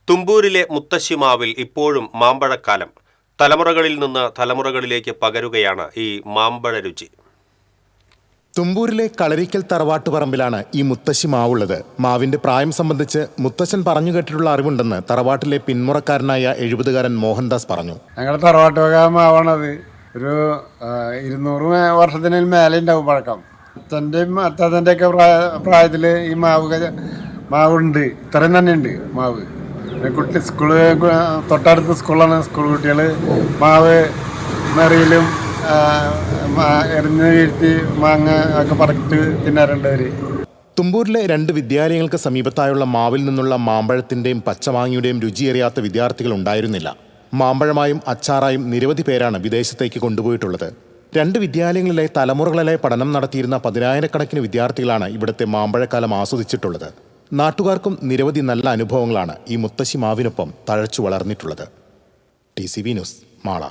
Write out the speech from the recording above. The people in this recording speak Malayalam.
തുമ്പൂരിലെ മുത്തശ്ശിമാവിൽ ഇപ്പോഴും മാമ്പഴക്കാലം. തലമുറകളിൽ നിന്ന് തലമുറകളിലേക്ക് പകരുകയാണ് ഈ മാമ്പഴ രുചി. തുമ്പൂരിലെ കളരിക്കൽ തറവാട്ടുപറമ്പിലാണ് ഈ മുത്തശ്ശി മാവുള്ളത്. മാവിന്റെ പ്രായം സംബന്ധിച്ച് മുത്തശ്ശൻ പറഞ്ഞു കേട്ടിട്ടുള്ള അറിവുണ്ടെന്ന് തറവാട്ടിലെ പിന്മുറക്കാരനായ 70-കാരൻ മോഹൻദാസ് പറഞ്ഞു. ഞങ്ങളുടെ തറവാട്ട് വക മാവാണത്. ഒരു 200 വർഷത്തിന് മേലെ ഉണ്ടാവും പഴക്കം. അച്ഛൻ്റെയും അത്താത്തൻ്റെ ഒക്കെ പ്രായത്തിൽ ഈ മാവുണ്ട്. ഇത്രയും തന്നെ ഉണ്ട് മാവ്. കുട്ടി തൊട്ടടുത്ത സ്കൂളാണ്. സ്കൂൾ കുട്ടികൾ മാവ് നിറയിലും എറിഞ്ഞ് വീഴ്ത്തി മാങ്ങ ഒക്കെ പറക്കിട്ട് തിന്നാറുണ്ട് അവർ. തുമ്പൂരിലെ 2 വിദ്യാലയങ്ങൾക്ക് സമീപത്തായുള്ള മാവിൽ നിന്നുള്ള മാമ്പഴത്തിൻ്റെയും പച്ചമാങ്ങയുടെയും രുചിയേറിയാത്ത വിദ്യാർത്ഥികൾ ഉണ്ടായിരുന്നില്ല. മാമ്പഴമായും അച്ചാറായും നിരവധി പേരാണ് വിദേശത്തേക്ക് കൊണ്ടുപോയിട്ടുള്ളത്. 2 വിദ്യാലയങ്ങളിലെ തലമുറകളിലെ പഠനം നടത്തിയിരുന്ന 10,000-കണക്കിന് വിദ്യാർത്ഥികളാണ് ഇവിടുത്തെ മാമ്പഴക്കാലം ആസ്വദിച്ചിട്ടുള്ളത്. നാട്ടുകാർക്കും നിരവധി നല്ല അനുഭവങ്ങളാണ് ഈ മുത്തശ്ശി മാവിനൊപ്പം തഴച്ചു വളർന്നിട്ടുള്ളത്. TCV news, Mala.